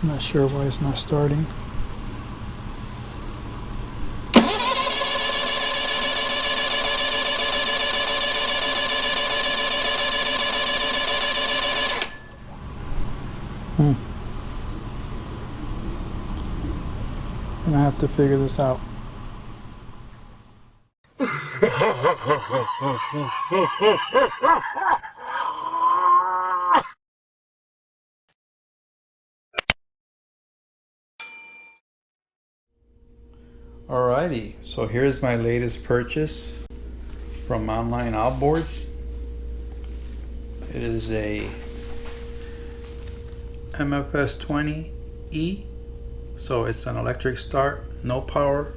I'm not sure why it's not starting. And I have to figure this out. Alrighty, so here's my latest purchase from Online Outboards. It is a MFS 20E, so it's an electric start, no power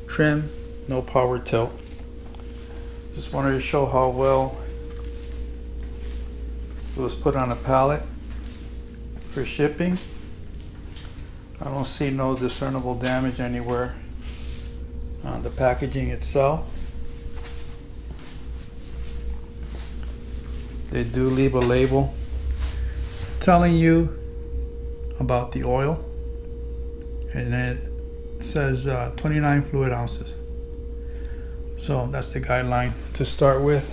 trim, no power tilt. Just wanted to show how well it was put on a pallet for shipping. I don't see no discernible damage anywhere on the packaging itself. They do leave a label telling you about the oil, and it says 29 fluid ounces. So that's the guideline to start with.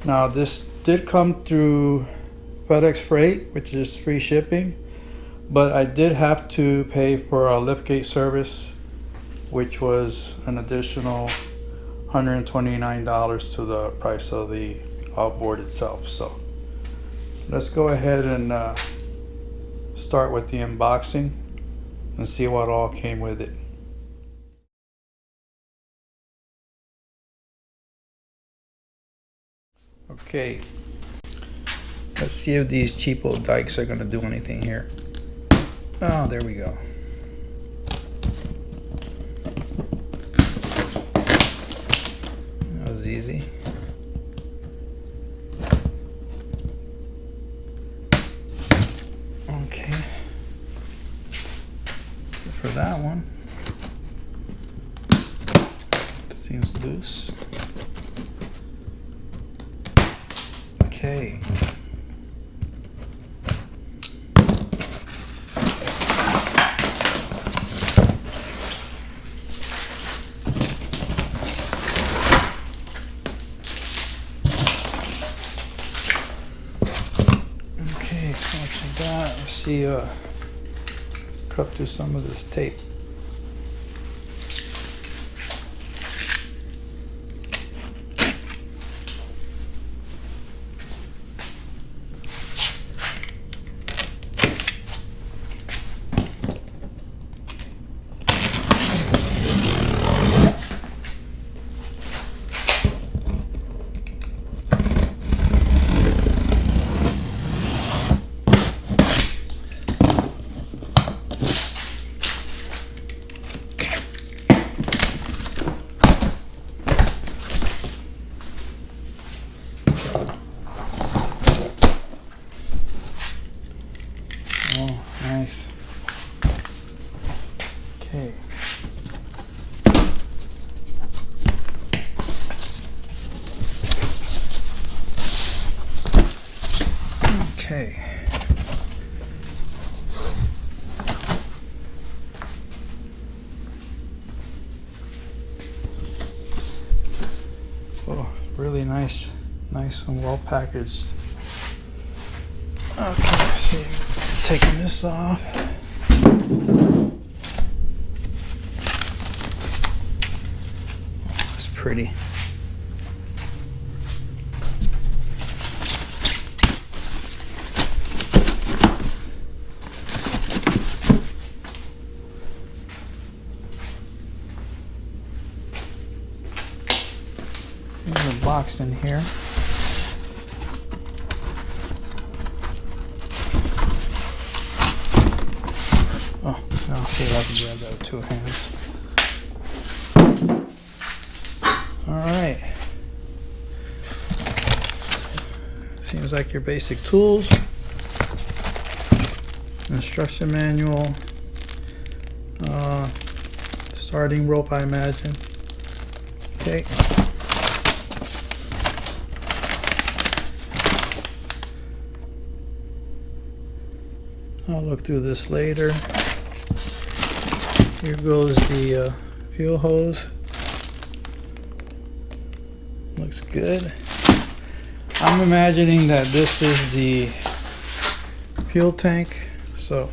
Now this did come through FedEx Freight, which is free shipping, but I did have to pay for a liftgate service, which was an additional $129 to the price of the outboard itself. So let's go ahead and start with the unboxing and see what all came with it. Okay, let's see if these cheapo dikes are gonna do anything here. Oh, there we go. That was easy. Okay, so for that one, it seems loose. Okay. Okay, so much of that. Let's see, cut through some of this tape. Oh, nice. Okay. Okay. Oh, really nice and well packaged. Okay, let's see. Taking this off. It's pretty. There's a box in here. Oh, I'll see if I can grab that with two hands. Alright. Seems like your basic tools. Instruction manual. Starting rope, I imagine. Okay. I'll look through this later. Here goes the fuel hose. Looks good. I'm imagining that this is the fuel tank. So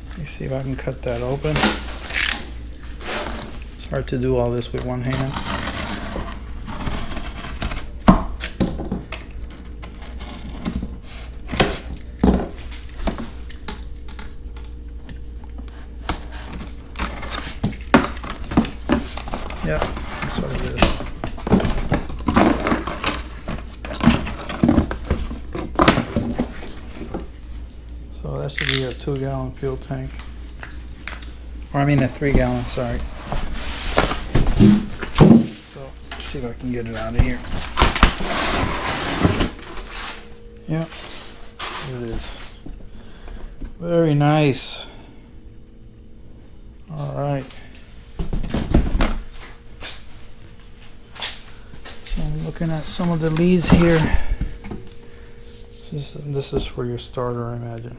let me see if I can cut that open. It's hard to do all this with one hand. Yeah, that's what it is. So that should be a 2-gallon fuel tank. Or I mean a 3-gallon, sorry. So let's see if I can get it out of here. Yep, here it is. Very nice. All right. I'm looking at some of the leads here. This is for your starter, I imagine.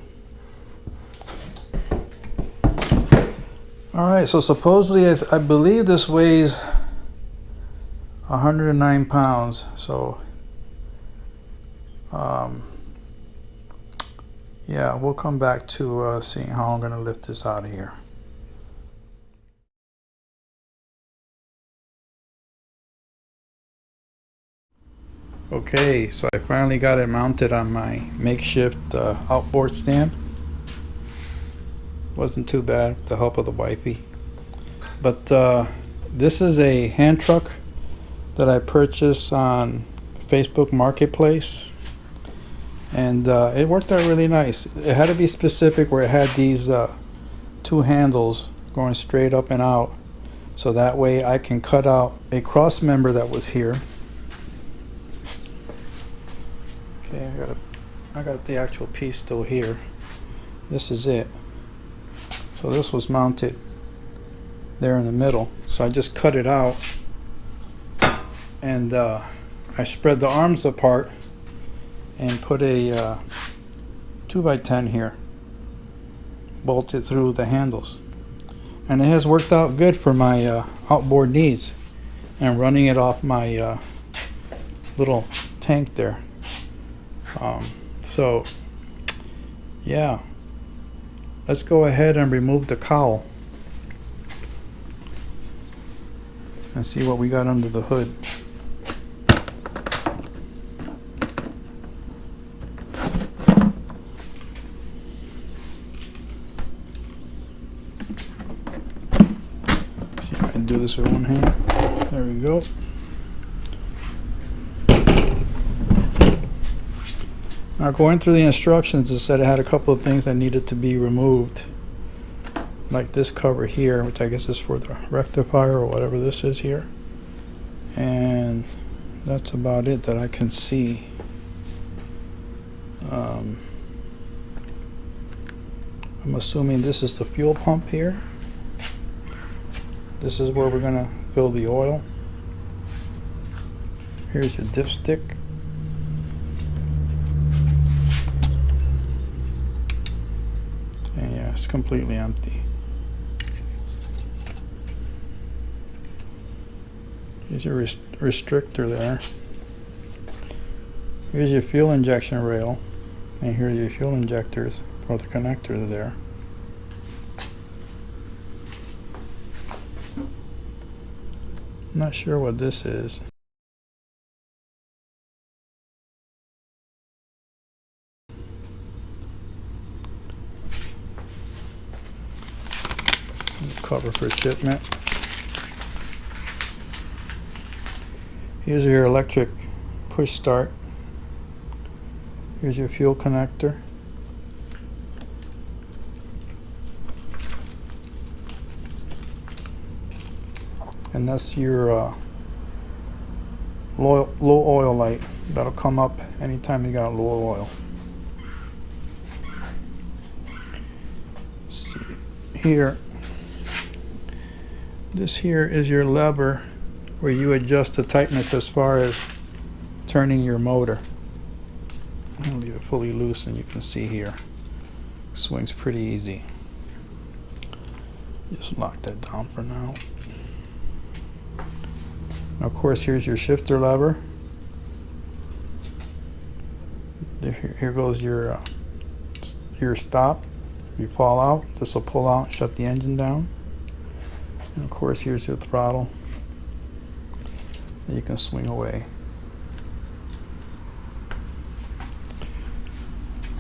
All right, so supposedly I believe this weighs 109 pounds. So yeah, we'll come back to seeing how I'm going to lift this out of here. Okay, so I finally got it mounted on my makeshift outboard stand. Wasn't too bad with the help of the wifey. But this is a hand truck that I purchased on Facebook Marketplace. And it worked out really nice. It had to be specific where it had these 2 handles going straight up and out. So that way I can cut out a cross member that was here. Okay, I got the actual piece still here. This is it. So this was mounted there in the middle. So I just cut it out and I spread the arms apart and put a 2x10 here, bolted through the handles. And it has worked out good for my outboard needs and running it off my little tank there. So yeah, let's go ahead and remove the cowl and see what we got under the hood. See if I can do this with one hand. There we go. Now, going through the instructions, it said it had a couple of things that needed to be removed, like this cover here, which I guess is for the rectifier or whatever this is here. And that's about it that I can see. I'm assuming this is the fuel pump here. This is where we're going to fill the oil. Here's your dipstick. And yeah, it's completely empty. Here's your restrictor there. Here's your fuel injection rail. And here are your fuel injectors, or the connector there. I'm not sure what this is. Cover for shipment. Here's your electric push start. Here's your fuel connector. And that's your low oil light that'll come up anytime you got low oil. Let's see here. This here is your lever where you adjust the tightness as far as turning your motor. I'll leave it fully loose and you can see here. Swings pretty easy. Just lock that down for now. Of course, here's your shifter lever. Here goes your stop. If you fall out, this will pull out, shut the engine down. And of course, here's your throttle that you can swing away.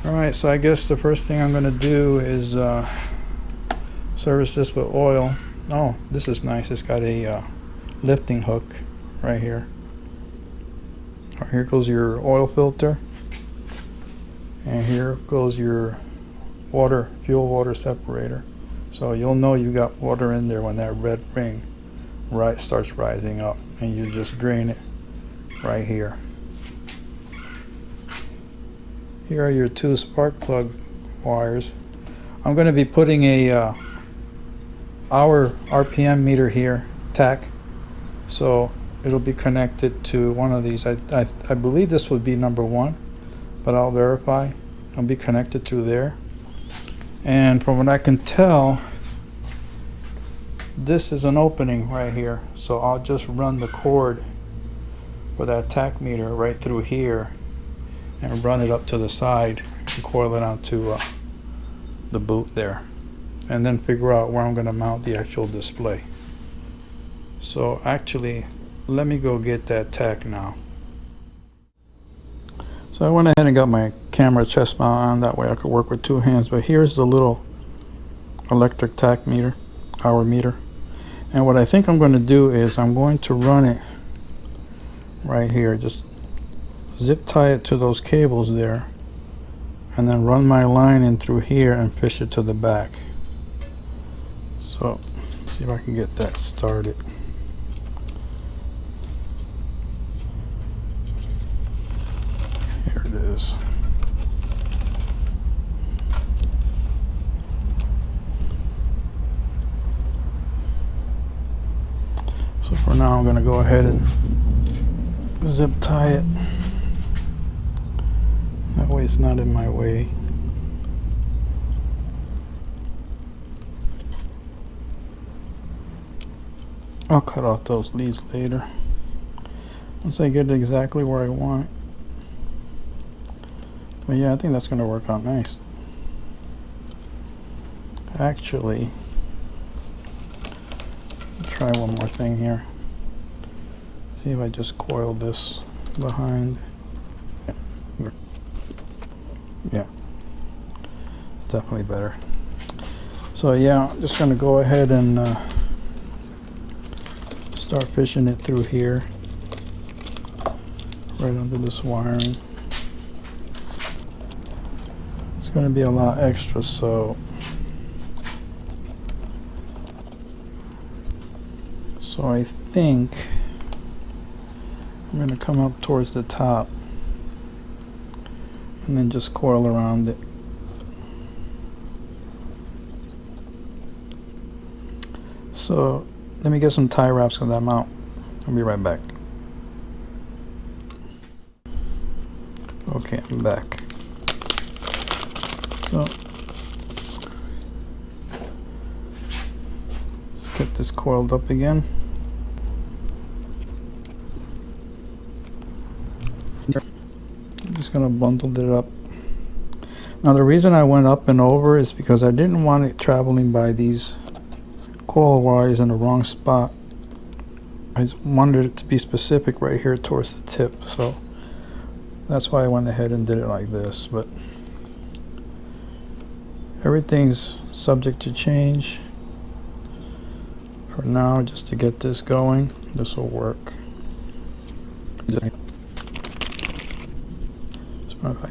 Alright, so I guess the first thing I'm going to do is service this with oil. Oh, this is nice. It's got a lifting hook right here. Right, here goes your oil filter. And here goes your fuel water separator. So you'll know you got water in there when that red ring starts rising up, and you just drain it right here. Here are your two spark plug wires. I'm going to be putting a hour RPM meter here, tack, so it'll be connected to one of these. I believe this would be number 1, but I'll verify. It'll be connected to there. And from what I can tell, this is an opening right here, so I'll just run the cord for that tack meter right through here and run it up to the side and coil it onto the boot there, and then figure out where I'm going to mount the actual display. So actually, let me go get that tack now. So I went ahead and got my camera chest mount on, that way I could work with 2 hands. But here's the little electric tack meter, hour meter. And what I think I'm going to do is I'm going to run it right here. Just zip tie it to those cables there, and then run my line in through here and fish it to the back. So let's see if I can get that started. Here it is. So for now I'm going to go ahead and zip tie it. That way it's not in my way. I'll cut off those leads later once I get it exactly where I want it. But yeah, I think that's going to work out nice. Actually, try one more thing here. See if I just coil this behind. Yeah, it's definitely better. So yeah, I'm just going to go ahead and start fishing it through here, right under this wiring. It's going to be a lot extra, so I think I'm going to come up towards the top and then just coil around it. So let me get some tie wraps on that mount. I'll be right back. Okay, I'm back. So let's get this coiled up again. I'm just going to bundle it up. Now the reason I went up and over is because I didn't want it traveling by these coil wires in the wrong spot. I just wanted it to be specific right here towards the tip, so that's why I went ahead and did it like this. But everything's subject to change. For now, just to get this going, this will work.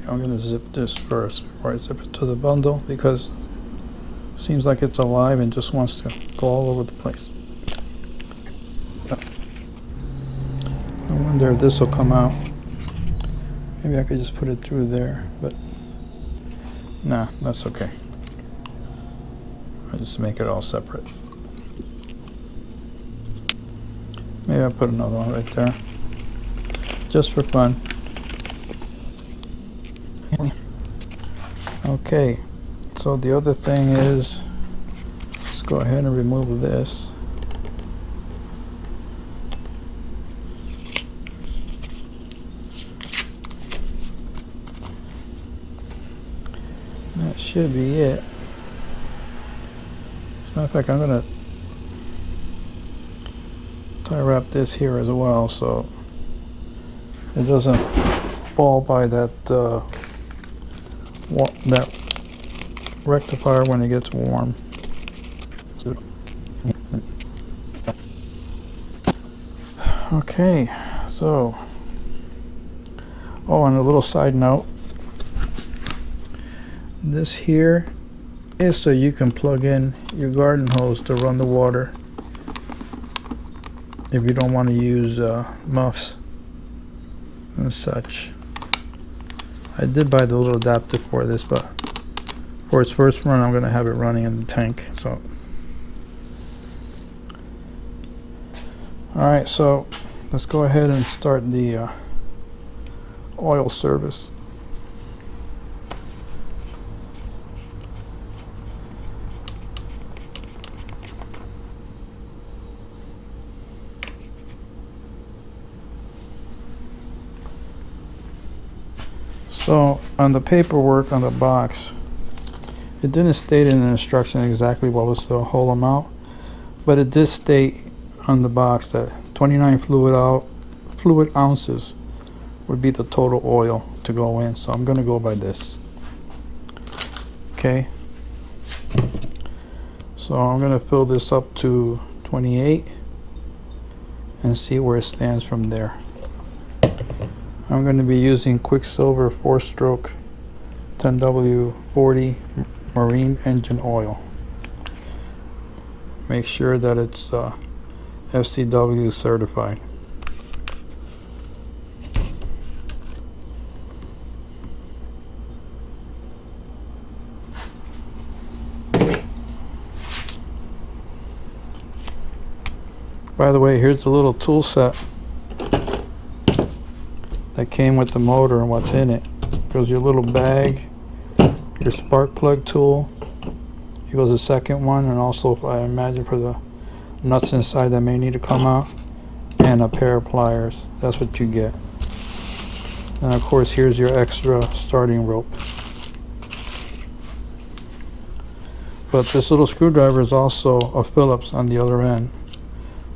I'm going to zip this first before I zip it to the bundle, because it seems like it's alive and just wants to go all over the place. I wonder if this will come out. Maybe I could just put it through there, but nah, that's okay. I'll just make it all separate. Maybe I'll put another one right there, just for fun. Okay, So the other thing is, let's go ahead and remove this. That should be it. As a matter of fact, I'm going to tie wrap this here as well so it doesn't fall by that that rectifier when it gets warm. Okay, so and a little side note, this here is so you can plug in your garden hose to run the water if you don't want to use muffs and such. I did buy the little adapter for this, but for its first run I'm going to have it running in the tank. So alright, so let's go ahead and start the oil service. So on the paperwork on the box, it didn't state in the instruction exactly what was the whole amount, but it did state on the box that 29 fluid ounces would be the total oil to go in. So I'm going to go by this. Okay. So I'm going to fill this up to 28 and see where it stands from there. I'm going to be using Quicksilver 4-stroke 10W40 marine engine oil. Make sure that it's FCW certified. By the way, here's a little tool set that came with the motor and what's in it. Goes your little bag, your spark plug tool. Here goes the second one, and also I imagine for the nuts inside that may need to come out, and a pair of pliers. That's what you get. And of course here's your extra starting rope. But this little screwdriver is also a Phillips on the other end.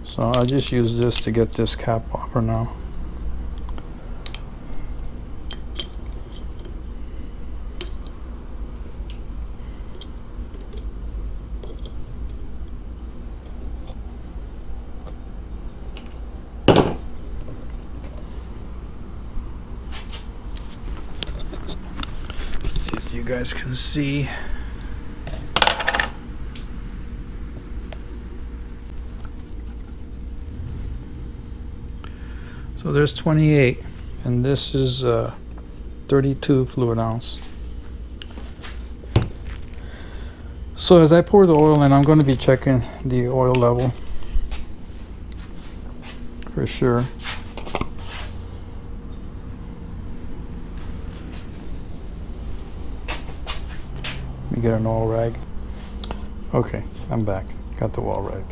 So I just use this to get this cap off for now. See if you guys can see. So there's 28, and this is 32 fluid ounce. So as I pour the oil in, I'm going to be checking the oil level for sure. Let me get an oil rag. Okay, I'm back. Got the oil rag.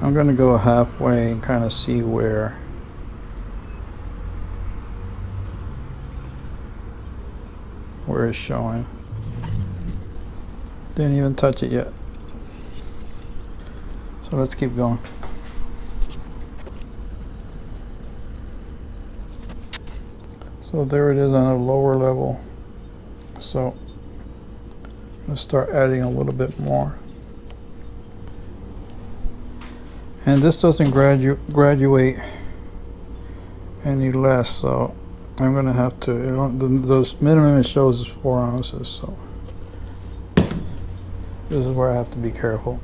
I'm going to go halfway and kind of see where it's showing. Didn't even touch it yet. So let's keep going. So there it is on a lower level. So I'm going to start adding a little bit more. And this doesn't graduate any less, so I'm going to have to, the minimum it shows is 4 ounces, so this is where I have to be careful,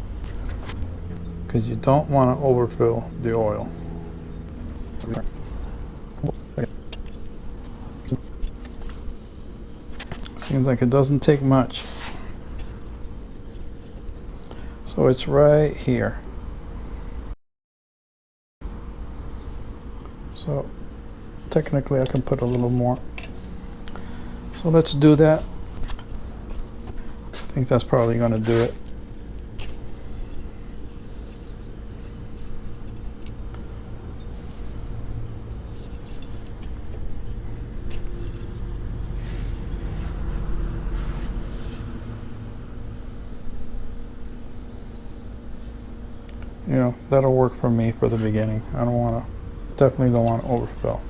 because you don't want to overfill the oil. Seems like it doesn't take much. So it's right here. So technically I can put a little more. So let's do that. I think that's probably going to do it. You know, that'll work for me for the beginning. I don't want to, definitely don't want to overfill.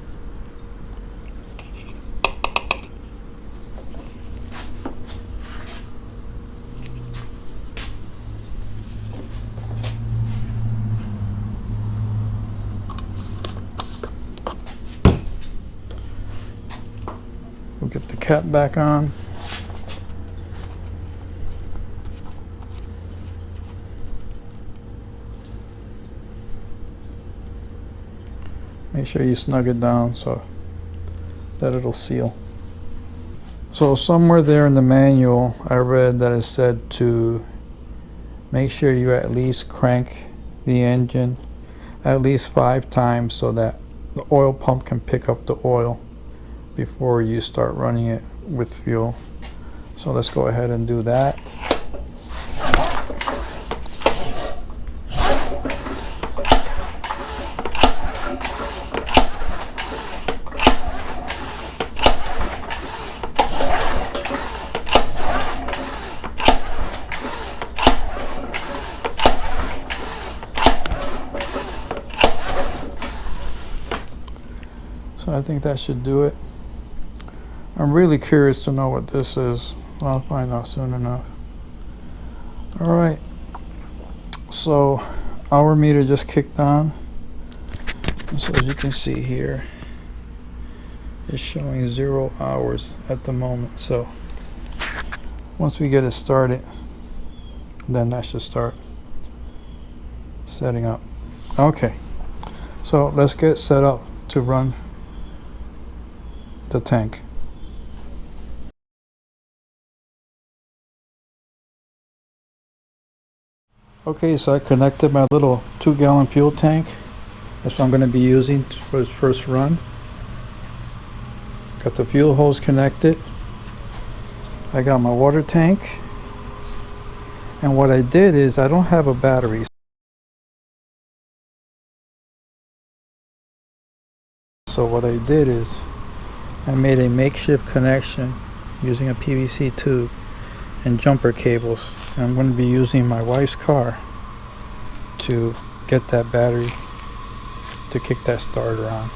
We'll get the cap back on. Make sure you snug it down so that it'll seal. So somewhere there in the manual I read that it said to make sure you at least crank the engine at least 5 times so that the oil pump can pick up the oil before you start running it with fuel. So let's go ahead and do that. So I think that should do it. I'm really curious to know what this is. I'll find out soon enough. Alright, so our meter just kicked on. And so as you can see here, it's showing 0 hours at the moment. So once we get it started, then that should start setting up. Okay, so let's get set up to run the tank. Okay, so I connected my little 2-gallon fuel tank. That's what I'm going to be using for this first run. Got the fuel hose connected. I got my water tank. And what I did is I don't have a battery. So what I did is I made a makeshift connection using a PVC tube and jumper cables. And I'm going to be using my wife's car to get that battery to kick that starter on.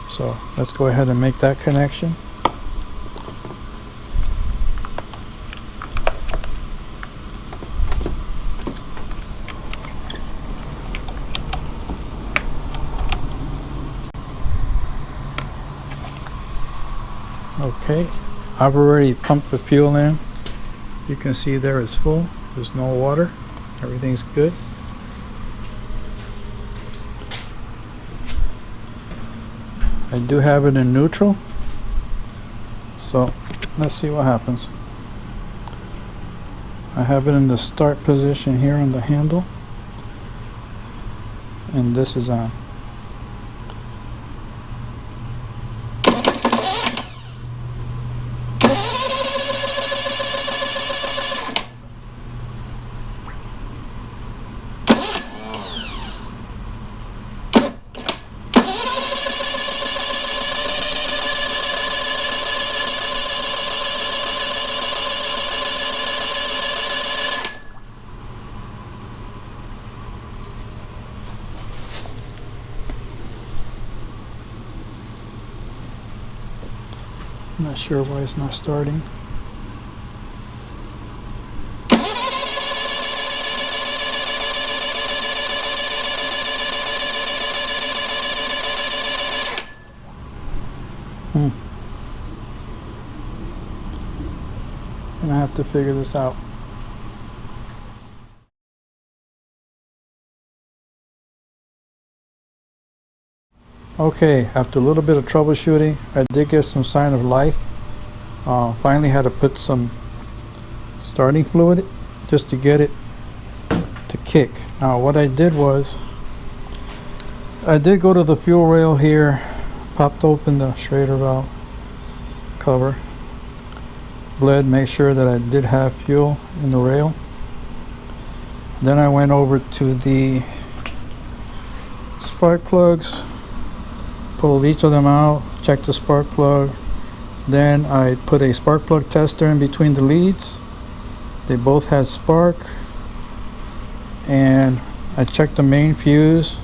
So let's go ahead and make that connection. Okay, I've already pumped the fuel in. You can see there it's full. There's no water. Everything's good. I do have it in neutral. So let's see what happens. I have it in the start position here on the handle. And this is on. I'm not sure why it's not starting. And I have to figure this out. Okay, after a little bit of troubleshooting, I did get some sign of life. Finally had to put some starting fluid just to get it to kick. Now what I did was, I did go to the fuel rail here, popped open the Schrader valve cover, bled, make sure that I did have fuel in the rail. Then I went over to the spark plugs, pulled each of them out, checked the spark plug. Then I put a spark plug tester in between the leads. They both had spark. And I checked the main fuse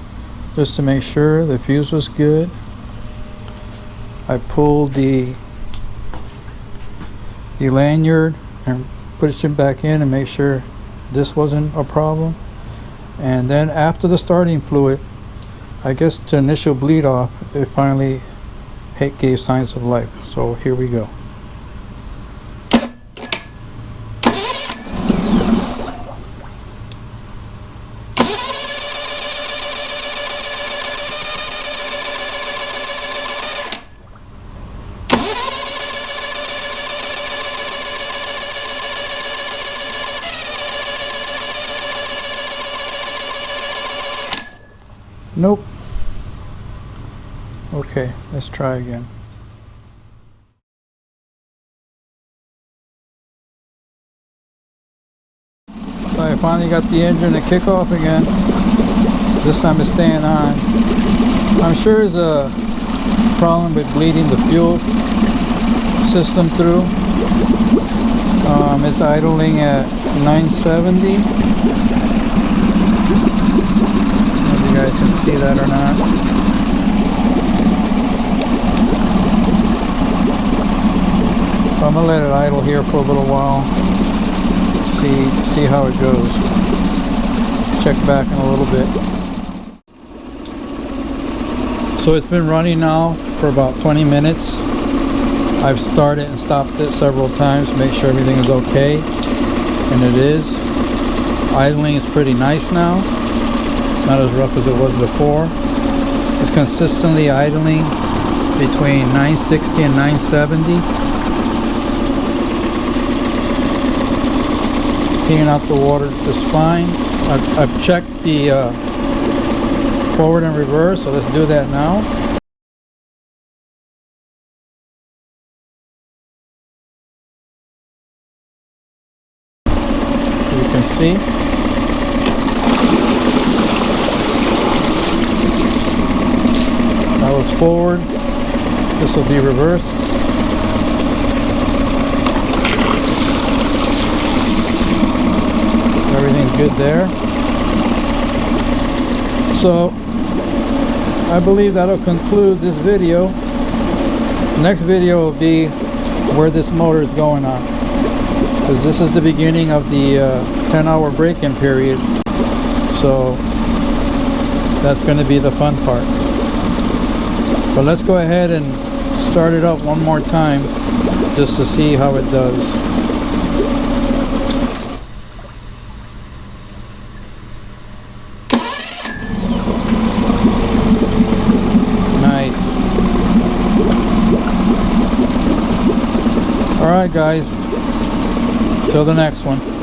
just to make sure the fuse was good. I pulled the lanyard and pushed it back in and make sure this wasn't a problem. And then after the starting fluid, I guess to initial bleed off, it finally gave signs of life. So here we go. Nope. Okay, let's try again. So I finally got the engine to kick off again. This time it's staying on. I'm sure there's a problem with bleeding the fuel system through. It's idling at 970. You guys can see that or not. So I'm gonna let it idle here for a little while. See how it goes. Check back in a little bit. So it's been running now for about 20 minutes. I've started and stopped it several times to make sure everything is okay, and it is. Idling is pretty nice now. Not as rough as it was before. It's consistently idling between 960 and 970. Cleaning out the water just fine. I've checked the forward and reverse, so let's do that now. You can see. That was forward. This will be reverse. Everything's good there. So I believe that'll conclude this video. The next video will be where this motor is going on, because this is the beginning of the 10-hour break-in period. So that's going to be the fun part. But let's go ahead and start it up one more time just to see how it does. Nice. Alright guys, till the next one.